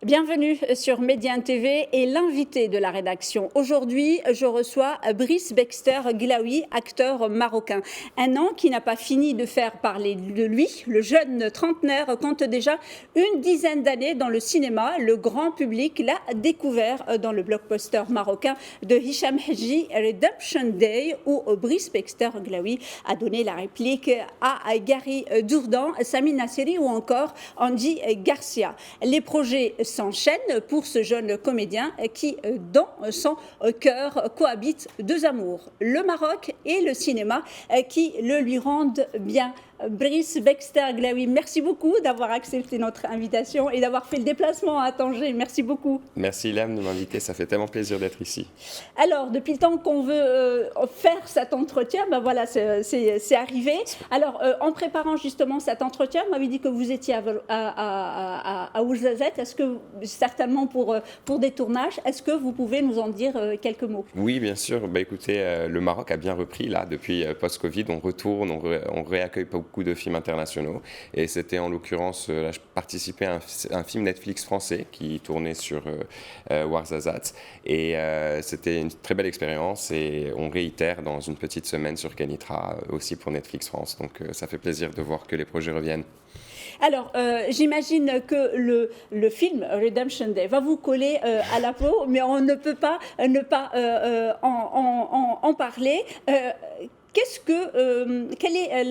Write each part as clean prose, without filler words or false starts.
Bienvenue sur Médiane TV et l'invité de la rédaction. Aujourd'hui, je reçois Brice Bexter Glaoui, acteur marocain. Un an qui n'a pas fini de faire parler de lui. Le jeune trentenaire compte déjà une dizaine d'années dans le cinéma. Le grand public l'a découvert dans le blockbuster marocain de Hicham Hadji, Redemption Day, où Brice Bexter Glaoui a donné la réplique à Gary Dourdan, Sami Nasseri ou encore Andy Garcia. Les projets s'enchaînent pour ce jeune comédien qui, dans son cœur, cohabitent deux amours, le Maroc et le cinéma, qui le lui rendent bien. Brice Bexter Glaoui, merci beaucoup d'avoir accepté notre invitation et d'avoir fait le déplacement à Tanger. Merci beaucoup. Merci Ilham de m'inviter, ça fait tellement plaisir d'être ici. Alors, depuis le temps qu'on veut faire cet entretien, ben voilà, c'est arrivé. Alors, en préparant justement cet entretien, vous m'avez dit que vous étiez à Ouarzazate. Est-ce que, certainement pour des tournages, est-ce que vous pouvez nous en dire quelques mots? Oui, bien sûr. Bah, écoutez, le Maroc a bien repris là depuis post-Covid. On retourne, on réaccueille beaucoup de films internationaux. Et c'était en l'occurrence, là, je participais à un film Netflix français qui tournait sur Ouarzazate. Et c'était une très belle expérience. Et on réitère dans une petite semaine sur Kenitra aussi pour Netflix France. Donc ça fait plaisir de voir que les projets reviennent. Alors, j'imagine que le film Redemption Day va vous coller à la peau, mais on ne peut pas ne pas en parler. Quel est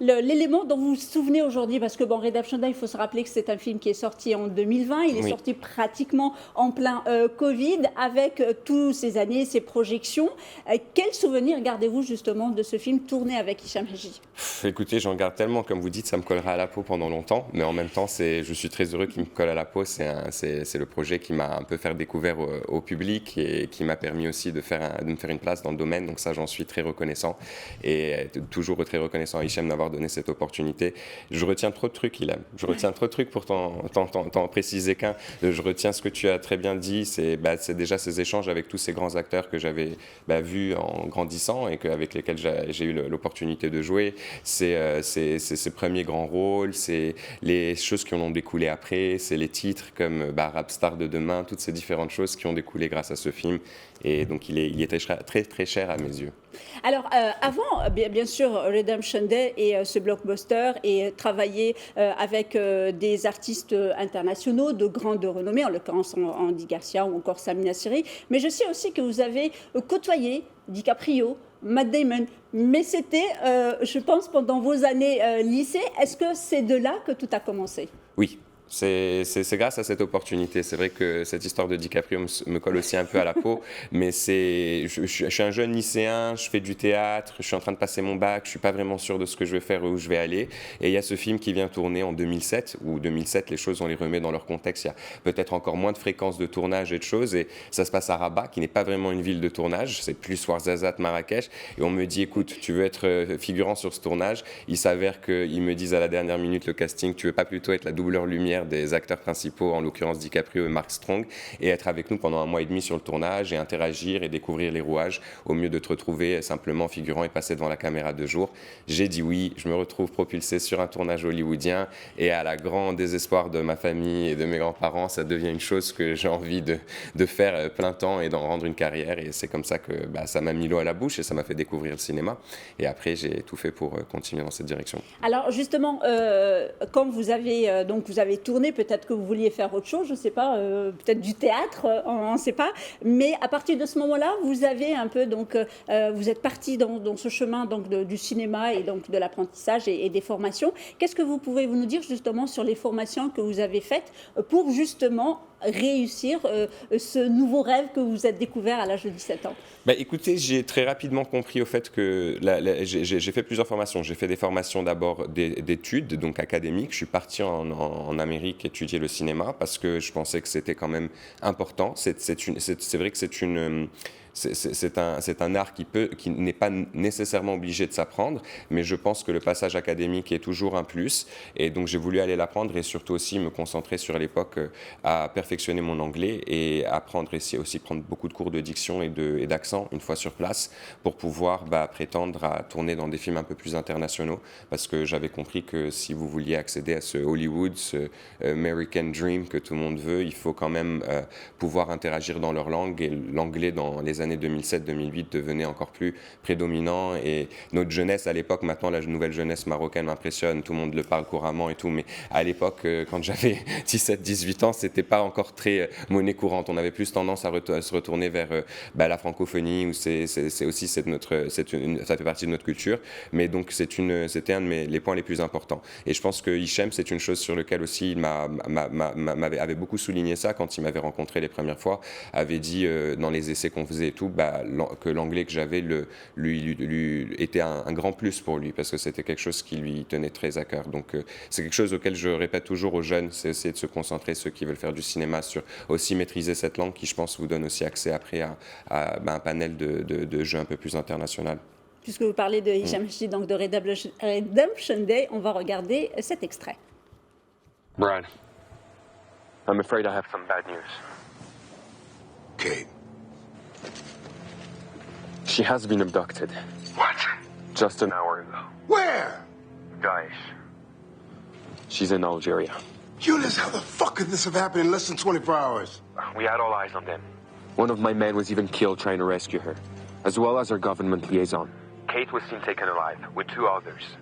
l'élément dont vous vous souvenez aujourd'hui? Parce que bon, Redemption Day, il faut se rappeler que c'est un film qui est sorti en 2020. Il est sorti pratiquement en plein Covid, avec toutes ces années, ces projections. Quel souvenir gardez-vous justement de ce film tourné avec Hicham Hadji? Écoutez, j'en garde tellement, comme vous dites, ça me collera à la peau pendant longtemps. Mais en même temps, je suis très heureux qu'il me colle à la peau. C'est le projet qui m'a un peu fait découvrir au public et qui m'a permis aussi de me faire une place dans le domaine. Donc ça, j'en suis très reconnaissant. Et toujours très reconnaissant à Hicham d'avoir donné cette opportunité. Je retiens trop de trucs, Ilham. Je retiens trop de trucs pour t'en préciser qu'un. Je retiens ce que tu as très bien dit, c'est déjà ces échanges avec tous ces grands acteurs que j'avais vus en grandissant et avec lesquels j'ai eu l'opportunité de jouer. C'est ces premiers grands rôles, c'est les choses qui en ont découlé après, c'est les titres comme Rap Star de demain, toutes ces différentes choses qui ont découlé grâce à ce film. Et donc il est très, très cher à mes yeux. Alors, avant, bien sûr, Redemption Day et ce blockbuster et travailler avec des artistes internationaux de grande renommée, en l'occurrence Andy Garcia ou encore Sami Nasseri, mais je sais aussi que vous avez côtoyé DiCaprio, Matt Damon, mais c'était, je pense, pendant vos années lycée. Est-ce que c'est de là que tout a commencé? Oui. C'est grâce à cette opportunité. C'est vrai que cette histoire de DiCaprio me colle aussi un peu à la peau, mais je suis un jeune lycéen, je fais du théâtre, je suis en train de passer mon bac, je ne suis pas vraiment sûr de ce que je vais faire et où je vais aller. Et il y a ce film qui vient tourner en 2007, où 2007, les choses, on les remet dans leur contexte. Il y a peut-être encore moins de fréquences de tournage et de choses. Et ça se passe à Rabat, qui n'est pas vraiment une ville de tournage, c'est plus Ouarzazate, Marrakech. Et on me dit, écoute, tu veux être figurant sur ce tournage? Il s'avère qu'ils me disent à la dernière minute, le casting, tu veux pas plutôt être la doubleur lumière des acteurs principaux, en l'occurrence DiCaprio et Mark Strong, et être avec nous pendant 1 mois et demi sur le tournage et interagir et découvrir les rouages au mieux de te retrouver simplement figurant et passer devant la caméra 2 jours. J'ai dit oui, je me retrouve propulsé sur un tournage hollywoodien et à la grand désespoir de ma famille et de mes grands-parents, ça devient une chose que j'ai envie de faire plein temps et d'en rendre une carrière, et c'est comme ça que ça m'a mis l'eau à la bouche et ça m'a fait découvrir le cinéma, et après j'ai tout fait pour continuer dans cette direction. Alors justement, quand vous avez tourné, peut-être que vous vouliez faire autre chose, je ne sais pas, peut-être du théâtre, on ne sait pas, mais à partir de ce moment-là, vous avez un peu, vous êtes parti dans ce chemin du cinéma et donc de l'apprentissage et des formations. Qu'est-ce que vous pouvez nous dire justement sur les formations que vous avez faites pour justement réussir ce nouveau rêve que vous êtes découvert à l'âge de 17 ans? Écoutez, j'ai très rapidement compris au fait que j'ai fait plusieurs formations. J'ai fait des formations d'abord d'études, donc académiques. Je suis parti en Amérique étudier le cinéma parce que je pensais que c'était quand même important. C'est vrai que c'est un art qui n'est pas nécessairement obligé de s'apprendre, mais je pense que le passage académique est toujours un plus. Et donc j'ai voulu aller l'apprendre et surtout aussi me concentrer sur l'époque à perfectionner mon anglais et apprendre aussi prendre beaucoup de cours de diction et d'accent une fois sur place pour pouvoir prétendre à tourner dans des films un peu plus internationaux. Parce que j'avais compris que si vous vouliez accéder à ce Hollywood, ce American Dream que tout le monde veut, il faut quand même pouvoir interagir dans leur langue. Et l'anglais, dans les années 2007-2008, devenait encore plus prédominant. Et notre jeunesse à l'époque, maintenant la nouvelle jeunesse marocaine m'impressionne, tout le monde le parle couramment et tout. Mais à l'époque, quand j'avais 17-18 ans, c'était pas encore très monnaie courante. On avait plus tendance à se retourner vers la francophonie, où c'est aussi ça fait partie de notre culture. Mais donc c'était un de les points les plus importants. Et je pense que Hichem, c'est une chose sur laquelle aussi il avait beaucoup souligné ça quand il m'avait rencontré les premières fois, avait dit dans les essais qu'on faisait et tout, que l'anglais que j'avais lui était un grand plus pour lui, parce que c'était quelque chose qui lui tenait très à cœur. Donc c'est quelque chose auquel je répète toujours aux jeunes, c'est essayer de se concentrer, ceux qui veulent faire du cinéma, sur aussi maîtriser cette langue qui, je pense, vous donne aussi accès après à un panel de jeux un peu plus international. Puisque vous parlez de Hicham Hadji, donc de Redemption Day, on va regarder cet extrait. Brad, I'm afraid I have some bad news. Kate. She has been abducted. What? Just an hour ago. Where? Daesh. She's in Algeria. Eunice, how the fuck could this have happened in less than 24 hours? We had all eyes on them. One of my men was even killed trying to rescue her, as well as our government liaison. Kate was seen taken alive, with 2 others.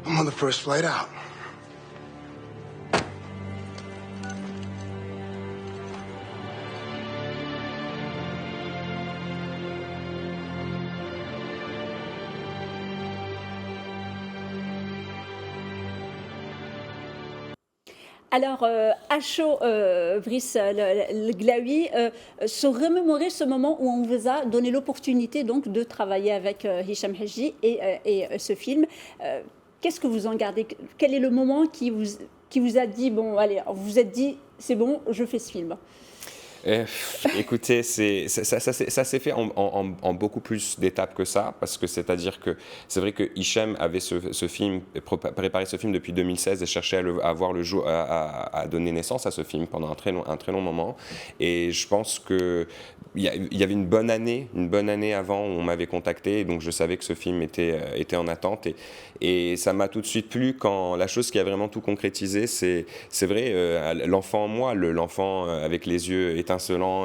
I'm on the first flight out. Alors, à chaud, Brice Glaoui, se remémorer ce moment où on vous a donné l'opportunité donc de travailler avec Hicham Hadji et ce film. Qu'est-ce que vous en gardez? Quel est le moment qui vous a dit, bon, allez, vous vous êtes dit, c'est bon, je fais ce film? Écoutez, ça s'est fait en beaucoup plus d'étapes que ça, parce que c'est-à-dire que c'est vrai que Hichem avait préparé ce film depuis 2016 et cherchait à voir le jour, à donner naissance à ce film pendant un très long moment. Et je pense que il y avait une bonne année avant où on m'avait contacté, et donc je savais que ce film était en attente, et ça m'a tout de suite plu quand la chose qui a vraiment tout concrétisé, c'est vrai, l'enfant en moi, l'enfant avec les yeux étincelant,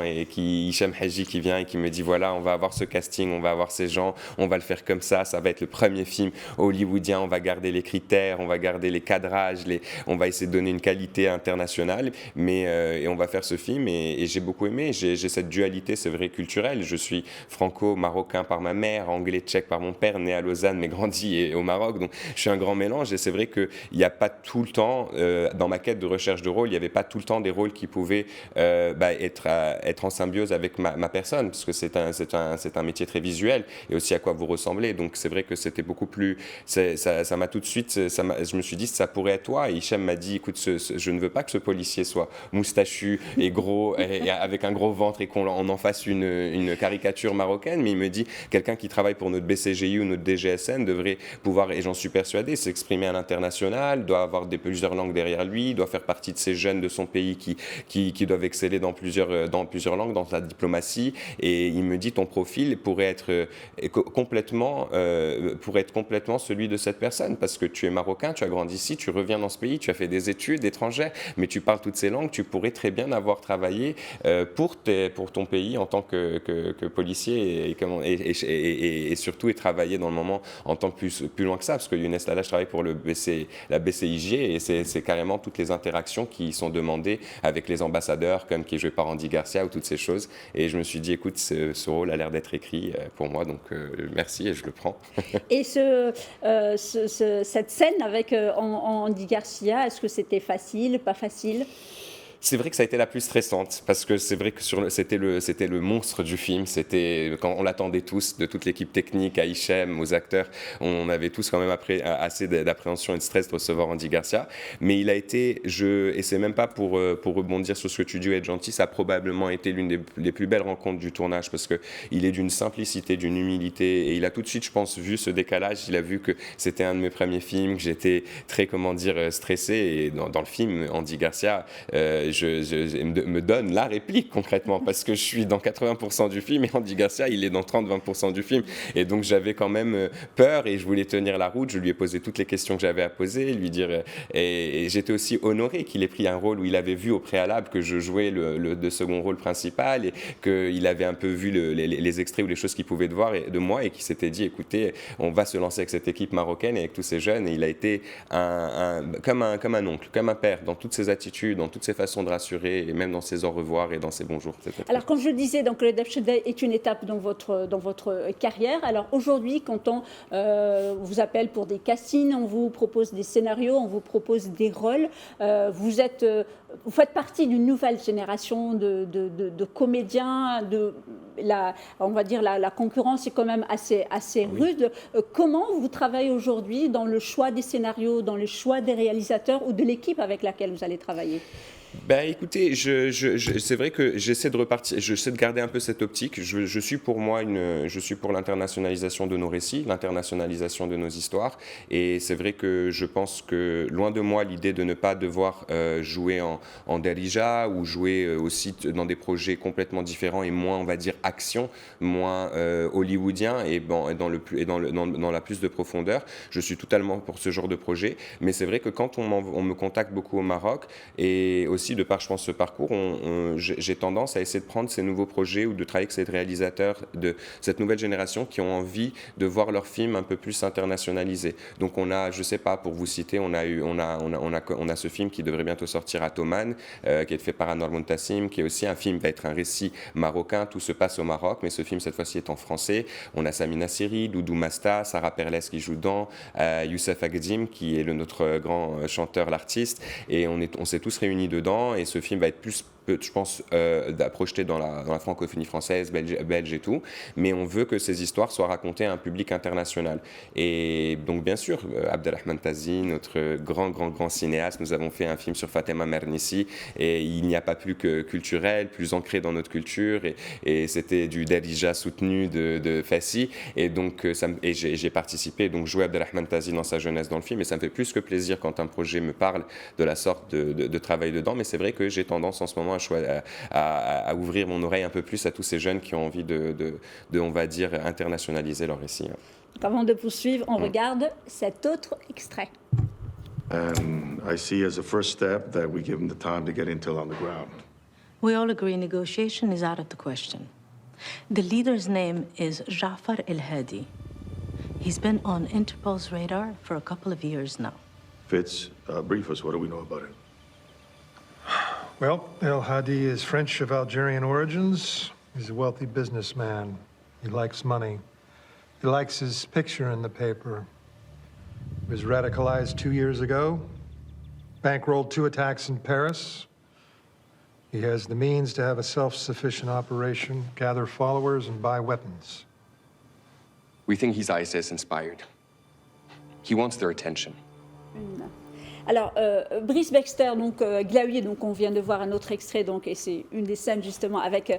et Hicham Hadji qui vient et qui me dit voilà, on va avoir ce casting, on va avoir ces gens, on va le faire comme ça va être le premier film hollywoodien, on va garder les critères, on va garder les cadrages, on va essayer de donner une qualité internationale, et on va faire ce film, et j'ai beaucoup aimé. J'ai cette dualité, c'est vrai, culturelle. Je suis franco-marocain par ma mère, anglais-tchèque par mon père, né à Lausanne mais grandi au Maroc, donc je suis un grand mélange, et c'est vrai qu'il n'y a pas tout le temps, dans ma quête de recherche de rôle, il n'y avait pas tout le temps des rôles qui pouvaient être en symbiose avec ma personne, parce que c'est un métier très visuel, et aussi à quoi vous ressemblez. Donc c'est vrai que c'était beaucoup plus, ça m'a tout de suite, je me suis dit ça pourrait être toi. Et Hichem m'a dit écoute, je ne veux pas que ce policier soit moustachu et gros et avec un gros ventre, et qu'on en fasse une caricature marocaine, mais il me dit quelqu'un qui travaille pour notre BCGI ou notre DGSN devrait pouvoir, et j'en suis persuadé, s'exprimer à l'international, doit avoir plusieurs langues derrière lui, doit faire partie de ces jeunes de son pays qui doivent exceller dans plusieurs langues, dans sa diplomatie. Et il me dit ton profil pourrait être complètement celui de cette personne, parce que tu es marocain, tu as grandi ici, tu reviens dans ce pays, tu as fait des études étrangères, mais tu parles toutes ces langues, tu pourrais très bien avoir travaillé pour ton pays en tant que policier, et surtout travailler dans le moment en tant que plus loin que ça, parce que Younes Lala, je travaille pour la BCIG, et c'est carrément toutes les interactions qui sont demandées avec les ambassadeurs, comme qui est joué par Andy Garcia, ou toutes ces choses. Et je me suis dit écoute, ce rôle a l'air d'être écrit pour moi, donc merci, et je le prends. Et cette scène avec Andy Garcia, est-ce que c'était facile, pas facile? C'est vrai que ça a été la plus stressante parce que c'est vrai que c'était le monstre du film. C'était quand on l'attendait tous, de toute l'équipe technique, à Hichem, aux acteurs. On avait tous quand même assez d'appréhension et de stress de recevoir Andy Garcia. Mais il a été, et c'est même pas pour rebondir sur ce que tu dis, être gentil, ça a probablement été l'une des plus belles rencontres du tournage parce que il est d'une simplicité, d'une humilité et il a tout de suite, je pense, vu ce décalage. Il a vu que c'était un de mes premiers films, que j'étais très, stressé et dans le film, Andy Garcia. Me donne la réplique concrètement parce que je suis dans 80% du film et Andy Garcia il est dans 30-20% du film et donc j'avais quand même peur et je voulais tenir la route. Je lui ai posé toutes les questions que j'avais à poser, lui dire et j'étais aussi honoré qu'il ait pris un rôle où il avait vu au préalable que je jouais le second rôle principal et qu'il avait un peu vu les extraits ou les choses qu'il pouvait voir de moi et qu'il s'était dit écoutez on va se lancer avec cette équipe marocaine et avec tous ces jeunes et il a été comme un oncle, comme un père dans toutes ses attitudes, dans toutes ses façon de rassurer et même dans ses au revoir et dans ses bonjours. Alors comme je le disais, donc le Dabshedai est une étape dans votre carrière. Alors aujourd'hui, quand on vous appelle pour des castings, on vous propose des scénarios, on vous propose des rôles, vous faites partie d'une nouvelle génération de comédiens. On va dire la concurrence est quand même assez rude. Comment vous travaillez aujourd'hui dans le choix des scénarios, dans le choix des réalisateurs ou de l'équipe avec laquelle vous allez travailler? Ben écoutez, c'est vrai que j'essaie de garder un peu cette optique. Je suis pour l'internationalisation de nos récits, l'internationalisation de nos histoires. Et c'est vrai que je pense que loin de moi l'idée de ne pas devoir jouer en Darija ou jouer aussi dans des projets complètement différents et moins, on va dire, action, moins hollywoodien et dans la plus de profondeur. Je suis totalement pour ce genre de projet. Mais c'est vrai que quand on me contacte beaucoup au Maroc et aussi de par, je pense, ce parcours, j'ai tendance à essayer de prendre ces nouveaux projets ou de travailler avec ces réalisateurs de cette nouvelle génération qui ont envie de voir leurs films un peu plus internationalisés. Donc on a, je sais pas, pour vous citer, on a ce film qui devrait bientôt sortir à Thoman, qui est fait par Anwar Muntassim, qui est aussi un film, va être un récit marocain, tout se passe au Maroc, mais ce film cette fois-ci est en français. On a Samina Seri, Doudou Masta, Sarah Perles qui joue dedans, Youssef Agdim qui est notre grand chanteur, l'artiste, et on s'est tous réunis dedans. Et ce film va être plus, je pense, projeté dans la francophonie française, belge et tout, mais on veut que ces histoires soient racontées à un public international. Et donc, bien sûr, Abdelrahman Tazi, notre grand cinéaste, nous avons fait un film sur Fatema Mernissi, et il n'y a pas plus que culturel, plus ancré dans notre culture, et c'était du Darija soutenu de Fassi, et donc j'ai participé, donc joué Abdelrahman Tazi dans sa jeunesse dans le film, et ça me fait plus que plaisir quand un projet me parle de la sorte de travail dedans, mais c'est vrai que j'ai tendance en ce moment à ouvrir mon oreille un peu plus à tous ces jeunes qui ont envie de on va dire, internationaliser leur récit. Avant de poursuivre, on regarde cet autre extrait. And I see as a first step that we give him the time to get intel on the ground. We all agree negotiation is out of the question. The leader's name is Jafar El-Hadi. He's been on Interpol's radar for a couple of years now. Fitz, brief us. What do we know about it? Well, El Hadi is French of Algerian origins. He's a wealthy businessman. He likes money. He likes his picture in the paper. He was radicalized 2 years ago, bankrolled 2 attacks in Paris. He has the means to have a self-sufficient operation, gather followers, and buy weapons. We think he's ISIS-inspired. He wants their attention. Alors, Brice Baxter, donc Glaoui, donc on vient de voir un autre extrait, donc, et c'est une des scènes justement avec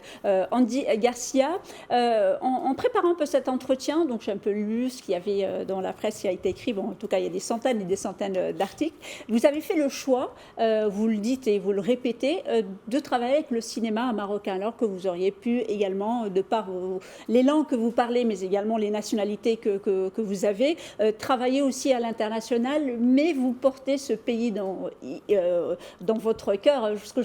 Andy Garcia. En préparant un peu cet entretien, donc j'ai un peu lu ce qu'il y avait dans la presse qui a été écrit. Bon, en tout cas, il y a des centaines et des centaines d'articles. Vous avez fait le choix, vous le dites et vous le répétez, de travailler avec le cinéma marocain, alors que vous auriez pu également, de par les langues que vous parlez, mais également les nationalités que vous avez, travailler aussi à l'international, mais vous portez ce pays dans votre cœur. Que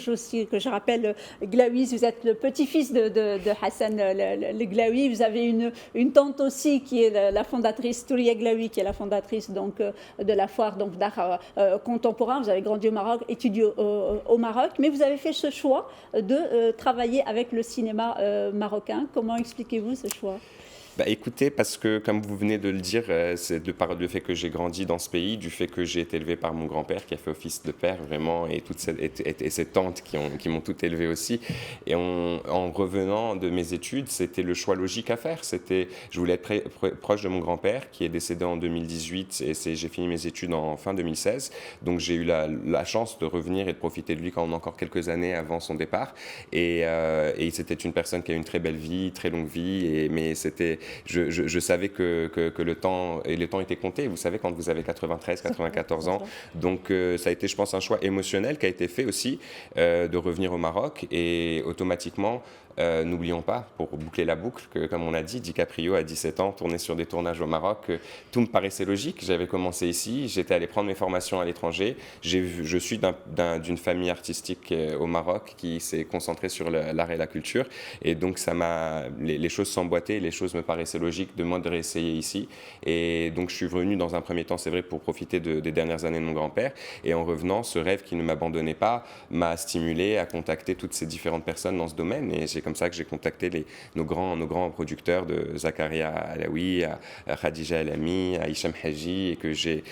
je rappelle, Glaoui, vous êtes le petit-fils de Hassan le Glaoui. Vous avez une tante aussi qui est la fondatrice, Touria Glaoui, qui est la fondatrice donc, de la foire d'art contemporain. Vous avez grandi au Maroc, étudié au Maroc, mais vous avez fait ce choix de travailler avec le cinéma marocain. Comment expliquez-vous ce choix ? Écoutez, parce que comme vous venez de le dire, c'est de par le fait que j'ai grandi dans ce pays, du fait que j'ai été élevé par mon grand-père qui a fait office de père vraiment, et ses tantes qui m'ont tout élevé aussi. Et en revenant de mes études, c'était le choix logique à faire. Je voulais être proche de mon grand-père qui est décédé en 2018 et j'ai fini mes études en fin 2016. Donc j'ai eu la chance de revenir et de profiter de lui quand on a encore quelques années avant son départ. Et c'était une personne qui a une très belle vie, très longue vie, mais je savais que le temps était compté. Vous savez, quand vous avez 93, 94 ans. Donc, ça a été, je pense, un choix émotionnel qui a été fait aussi de revenir au Maroc. Et automatiquement, n'oublions pas, pour boucler la boucle, que comme on a dit, DiCaprio à 17 ans tournait sur des tournages au Maroc. Tout me paraissait logique. J'avais commencé ici, j'étais allé prendre mes formations à l'étranger. Je suis d'une famille artistique au Maroc qui s'est concentrée sur l'art et la culture. Et donc, les choses s'emboîtaient, les choses me paraissaient logiques de moi de réessayer ici. Et donc, je suis venu dans un premier temps, c'est vrai, pour profiter des dernières années de mon grand-père. Et en revenant, ce rêve qui ne m'abandonnait pas m'a stimulé à contacter toutes ces différentes personnes dans ce domaine. Et c'est comme ça que j'ai contacté nos grands producteurs, de Zakaria Alaoui à Khadija El Ami, à Hicham Haji, et que j'ai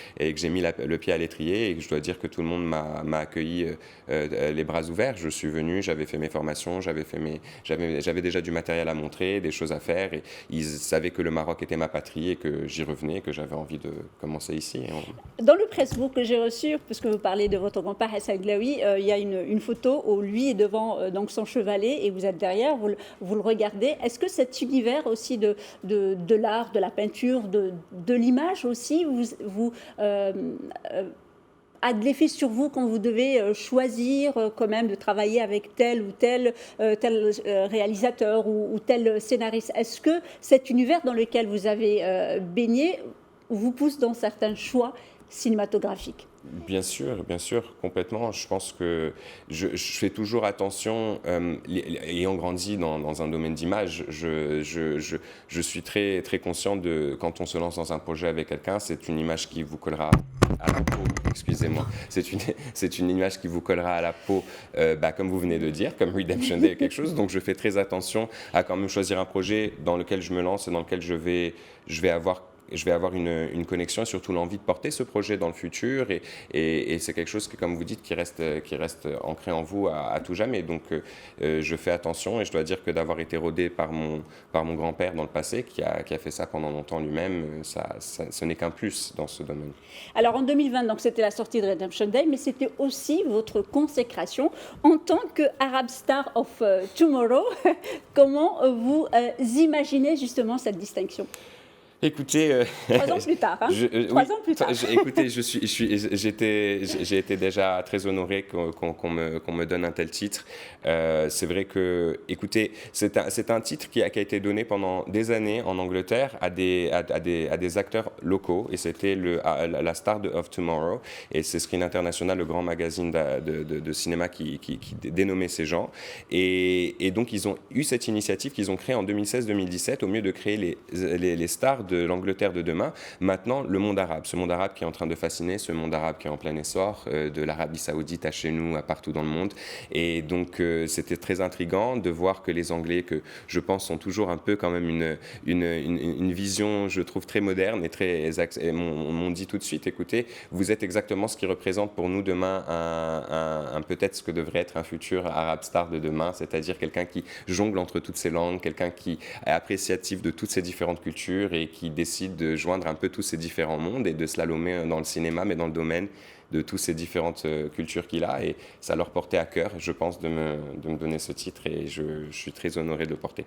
mis le pied à l'étrier. Et je dois dire que tout le monde m'a accueilli les bras ouverts. Je suis venu, j'avais fait mes formations, j'avais déjà du matériel à montrer, des choses à faire. Et ils savaient que le Maroc était ma patrie et que j'y revenais, que j'avais envie de commencer ici. Dans le pressbook que j'ai reçu, puisque vous parlez de votre grand-père Hassan Glaoui, il y a une photo où lui est devant donc son chevalet et vous êtes derrière, vous le regardez. Est-ce que cet univers aussi de l'art, de la peinture, de l'image aussi, a de l'effet sur vous quand vous devez choisir quand même de travailler avec tel ou tel réalisateur ou tel scénariste? Est-ce que cet univers dans lequel vous avez baigné vous pousse dans certains choix cinématographiques? Bien sûr, complètement. Je pense que je fais toujours attention, ayant grandi dans un domaine d'image, je suis très, très conscient de quand on se lance dans un projet avec quelqu'un, c'est une image qui vous collera à la peau. Excusez-moi. C'est une image qui vous collera à la peau, comme vous venez de dire, comme Redemption Day, quelque chose. Donc je fais très attention à quand même choisir un projet dans lequel je me lance et dans lequel je vais avoir une connexion et surtout l'envie de porter ce projet dans le futur. Et c'est quelque chose que, comme vous dites, qui reste ancré en vous à tout jamais. Donc, je fais attention et je dois dire que d'avoir été rodé par mon grand-père dans le passé, qui a fait ça pendant longtemps lui-même, ce n'est qu'un plus dans ce domaine. Alors, en 2020, donc, c'était la sortie de Redemption Day, mais c'était aussi votre consécration en tant que Arab Star of Tomorrow. Comment vous imaginez justement cette distinction? Écoutez, 3 ans plus tard. 3 ans plus tard. Écoutez, j'ai été déjà très honoré qu'on me donne un tel titre. C'est vrai que, écoutez, c'est un titre qui a été donné pendant des années en Angleterre à des acteurs locaux, et c'était la Star of Tomorrow, et c'est Screen International, le grand magazine de cinéma qui dénommait ces gens. Et donc ils ont eu cette initiative qu'ils ont créée en 2016-2017 au mieux de créer les stars de l'Angleterre de demain. Maintenant, le monde arabe, ce monde arabe qui est en train de fasciner, ce monde arabe qui est en plein essor, de l'Arabie Saoudite à chez nous, à partout dans le monde. Et donc, c'était très intriguant de voir que les Anglais, que je pense sont toujours un peu quand même une vision, je trouve, très moderne et m'ont dit tout de suite, écoutez, vous êtes exactement ce qui représente pour nous demain peut-être ce que devrait être un futur Arab Star de demain, c'est-à-dire quelqu'un qui jongle entre toutes ces langues, quelqu'un qui est appréciatif de toutes ces différentes cultures et qui décide de joindre un peu tous ces différents mondes et de slalomer dans le cinéma, mais dans le domaine de toutes ces différentes cultures qu'il a. Et ça leur portait à cœur, je pense, de me donner ce titre, et je suis très honoré de le porter.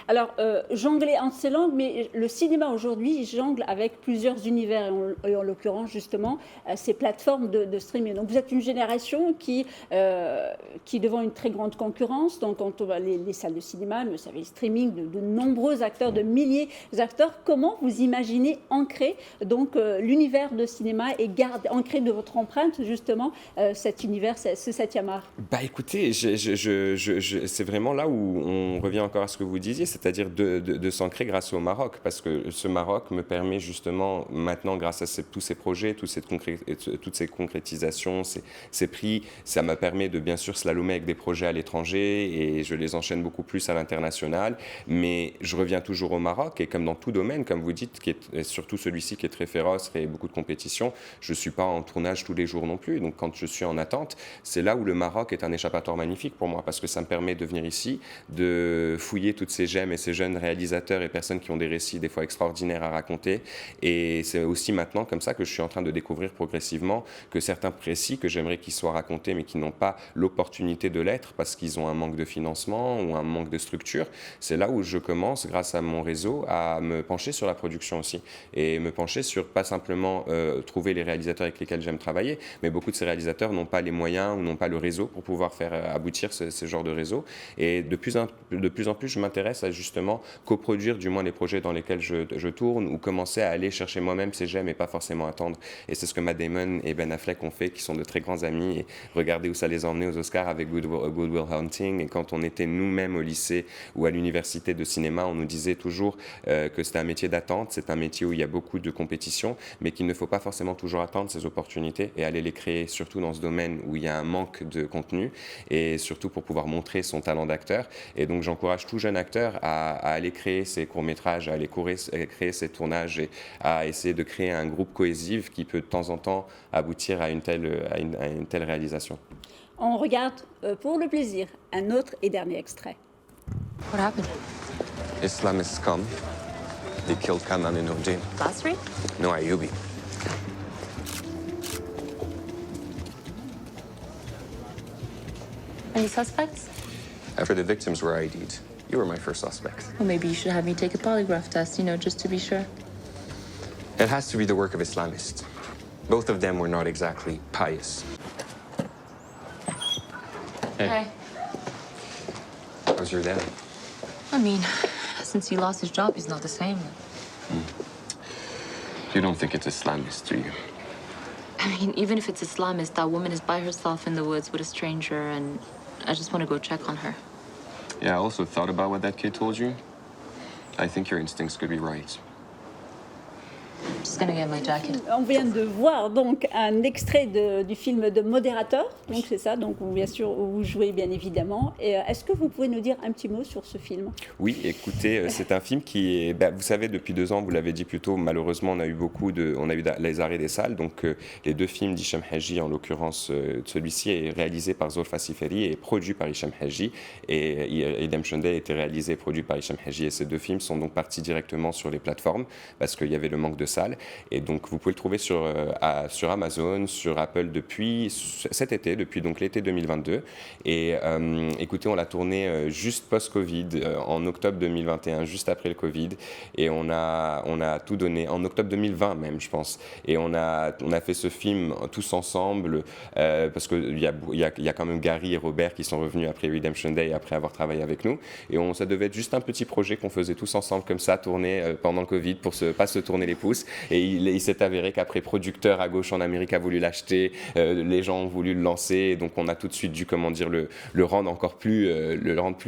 Alors, jongler entre ces langues, mais le cinéma aujourd'hui jongle avec plusieurs univers, et en l'occurrence, justement, ces plateformes de streaming. Donc, vous êtes une génération qui devant une très grande concurrence, donc quand on va les salles de cinéma, mais vous savez, le streaming de nombreux acteurs, de milliers d'acteurs, comment vous imaginez ancrer donc l'univers de cinéma et ancrer de votre empreinte justement cet univers, ce 7e art? Bah écoutez, c'est vraiment là où on revient encore à ce que vous disiez, c'est-à-dire de s'ancrer grâce au Maroc, parce que ce Maroc me permet justement maintenant, grâce à tous ces projets, toutes ces concrétisations, ces prix, ça me permet de bien sûr slalomer avec des projets à l'étranger et je les enchaîne beaucoup plus à l'international, mais je reviens toujours au Maroc et comme dans tout domaine, comme vous dites, et surtout celui-ci qui est très féroce et beaucoup de compétition, je ne suis pas en tournage tous les jours non plus, donc quand je suis en attente, c'est là où le Maroc est un échappatoire magnifique pour moi, parce que ça me permet de venir ici, de fouiller toutes ces gemmes et ces jeunes réalisateurs et personnes qui ont des récits des fois extraordinaires à raconter, et c'est aussi maintenant comme ça que je suis en train de découvrir progressivement que certains récits que j'aimerais qu'ils soient racontés mais qui n'ont pas l'opportunité de l'être parce qu'ils ont un manque de financement ou un manque de structure, c'est là où je commence, grâce à mon réseau, à me pencher sur la production aussi, et me pencher sur pas simplement trouver les réalisateurs avec lesquels j'aime travailler, mais beaucoup de ces réalisateurs n'ont pas les moyens ou n'ont pas le réseau pour pouvoir faire aboutir ce genre de réseau, et de plus en plus je m'intéresse à justement coproduire du moins les projets dans lesquels je tourne, ou commencer à aller chercher moi-même ces gemmes et pas forcément attendre, et c'est ce que Matt Damon et Ben Affleck ont fait, qui sont de très grands amis, et regardez où ça les a emmenés aux Oscars avec Good Will Hunting, et quand on était nous-mêmes au lycée ou à l'université de cinéma, on nous disait toujours que c'était un métier d'attente, c'est un métier où il y a beaucoup de compétition, mais qu'il ne faut pas forcément toujours attendre ces opportunités et aller les créer, surtout dans ce domaine où il y a un manque de contenu, et surtout pour pouvoir montrer son talent d'acteur. Et donc j'encourage tout jeune acteur à aller créer ses courts-métrages, à aller créer ses tournages et à essayer de créer un groupe cohésif qui peut de temps en temps aboutir à une telle réalisation. On regarde pour le plaisir un autre et dernier extrait. What happened? Islamists come. They killed Kanan and Odin. Last week? No, Ayubi. Any suspects? After the victims were ID'd, you were my first suspect. Well, maybe you should have me take a polygraph test, just to be sure. It has to be the work of Islamists. Both of them were not exactly pious. Hey. How's your dad? I mean, since he lost his job, he's not the same. You don't think it's Islamist, do you? I mean, even if it's Islamist, that woman is by herself in the woods with a stranger, and I just want to go check on her. Yeah, I also thought about what that kid told you. I think your instincts could be right. Just gonna get my jacket. On vient de voir donc un extrait du film de Modérateur, donc c'est ça, donc bien sûr vous jouez bien évidemment. Et est-ce que vous pouvez nous dire un petit mot sur ce film? Oui, écoutez, c'est un film qui est, vous savez, depuis 2 ans, vous l'avez dit plus tôt, malheureusement on a eu les arrêts des salles, donc les 2 films d'Hicham Haji, en l'occurrence celui-ci est réalisé par Zolfa Siferi et produit par Hicham Haji, et Redemption Day a été réalisé et produit par Hicham Haji, et ces 2 films sont donc partis directement sur les plateformes parce qu'il y avait le manque de salles. Et donc vous pouvez le trouver sur Amazon, sur Apple depuis cet été, depuis donc l'été 2022. Et écoutez, on l'a tourné juste post-Covid, en octobre 2021, juste après le Covid. Et on a tout donné, en octobre 2020 même, je pense. Et on a fait ce film tous ensemble, parce qu'il y a quand même Gary et Robert qui sont revenus après Redemption Day, après avoir travaillé avec nous. Et ça devait être juste un petit projet qu'on faisait tous ensemble comme ça, tourner pendant le Covid, pour pas se tourner les pouces. Et il s'est avéré qu'après, producteur à gauche en Amérique a voulu l'acheter, les gens ont voulu le lancer, et donc on a tout de suite dû, le rendre encore plus,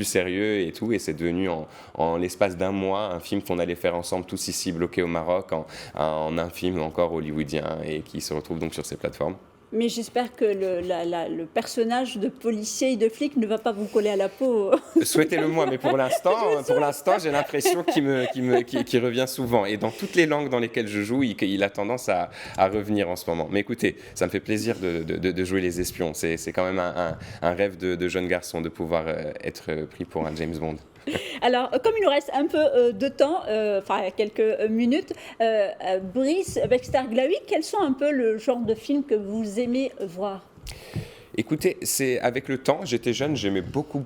sérieux et tout, et c'est devenu en l'espace d'1 mois un film qu'on allait faire ensemble tous ici bloqués au Maroc, en un film encore hollywoodien, et qui se retrouve donc sur ces plateformes. Mais j'espère que le personnage de policier et de flic ne va pas vous coller à la peau. Souhaitez-le moi, mais pour l'instant, j'ai l'impression qu'il revient souvent. Et dans toutes les langues dans lesquelles je joue, il a tendance à revenir en ce moment. Mais écoutez, ça me fait plaisir de jouer les espions. C'est quand même un rêve de jeune garçon de pouvoir être pris pour un James Bond. Alors, comme il nous reste un peu de temps, quelques minutes, Brice Baxter-Glaoui, quels sont un peu le genre de films que vous aimez voir? Écoutez, c'est avec le temps, j'étais jeune, j'aimais beaucoup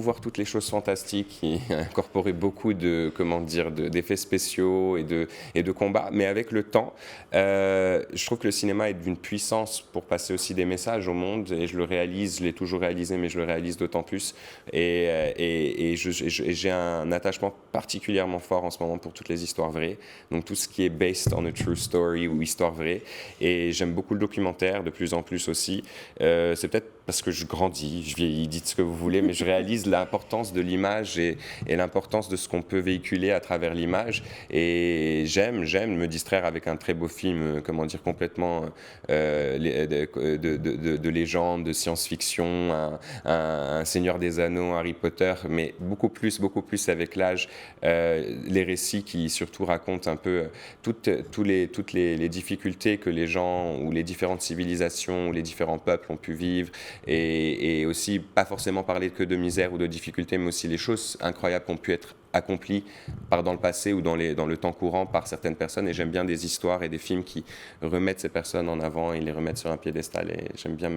voir toutes les choses fantastiques qui incorporaient beaucoup d'effets spéciaux et de combats. Mais avec le temps, je trouve que le cinéma est d'une puissance pour passer aussi des messages au monde. Et je le réalise, je l'ai toujours réalisé, mais je le réalise d'autant plus. Et j'ai un attachement particulièrement fort en ce moment pour toutes les histoires vraies. Donc tout ce qui est based on a true story ou histoire vraie. Et j'aime beaucoup le documentaire, de plus en plus aussi. C'est peut-être parce que je grandis, je vieillis, dites ce que vous voulez, mais je réalise l'importance de l'image et l'importance de ce qu'on peut véhiculer à travers l'image. Et j'aime me distraire avec un très beau film, complètement de légende, de science-fiction, un Seigneur des Anneaux, Harry Potter, mais beaucoup plus avec l'âge, les récits qui surtout racontent un peu toutes les difficultés que les gens ou les différentes civilisations ou les différents peuples ont pu vivre, et aussi pas forcément parler que de misère ou de difficultés, mais aussi les choses incroyables qui ont pu être accomplies dans le passé ou dans le temps courant par certaines personnes. Et j'aime bien des histoires et des films qui remettent ces personnes en avant et les remettent sur un piédestal, et j'aime bien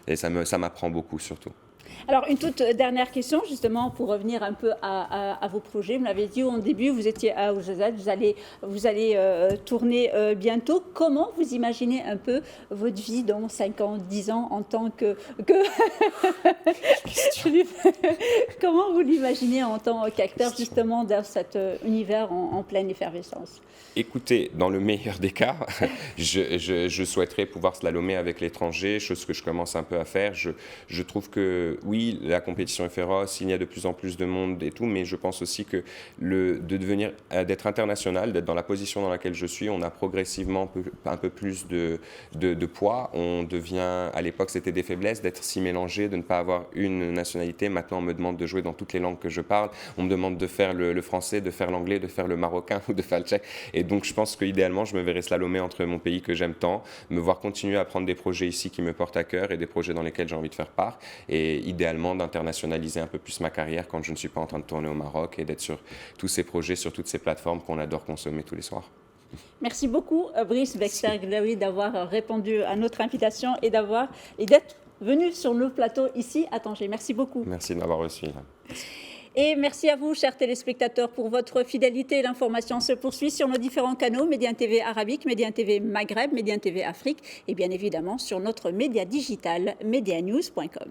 et ça m'apprend beaucoup surtout. Alors, une toute dernière question, justement, pour revenir un peu à vos projets. Vous l'avez dit au début, vous étiez à OJZ, vous allez tourner bientôt. Comment vous imaginez un peu votre vie dans 5 ans, 10 ans en tant que... Comment vous l'imaginez en tant qu'acteur, justement, dans cet univers en pleine effervescence? Écoutez, dans le meilleur des cas, je souhaiterais pouvoir slalomer avec l'étranger, chose que je commence un peu à faire. Je trouve que, oui, la compétition est féroce, il y a de plus en plus de monde et tout, mais je pense aussi que d'être international, d'être dans la position dans laquelle je suis, on a progressivement un peu plus de poids. On devient, à l'époque, c'était des faiblesses d'être si mélangé, de ne pas avoir une nationalité. Maintenant, on me demande de jouer dans toutes les langues que je parle. On me demande de faire le français, de faire l'anglais, de faire le marocain ou de faire le tchèque. Et donc, je pense qu'idéalement, je me verrais slalomer entre mon pays que j'aime tant, me voir continuer à prendre des projets ici qui me portent à cœur et des projets dans lesquels j'ai envie de faire part. Et idéalement, d'internationaliser un peu plus ma carrière quand je ne suis pas en train de tourner au Maroc, et d'être sur tous ces projets, sur toutes ces plateformes qu'on adore consommer tous les soirs. Merci beaucoup, Brice Baxter-Glaoui, d'avoir répondu à notre invitation et d'être venu sur le plateau ici à Tanger. Merci beaucoup. Merci de m'avoir reçu. Et merci à vous, chers téléspectateurs, pour votre fidélité. L'information se poursuit sur nos différents canaux, Médiane TV Arabique, Médiane TV Maghreb, Médiane TV Afrique et bien évidemment sur notre média digital, medianews.com.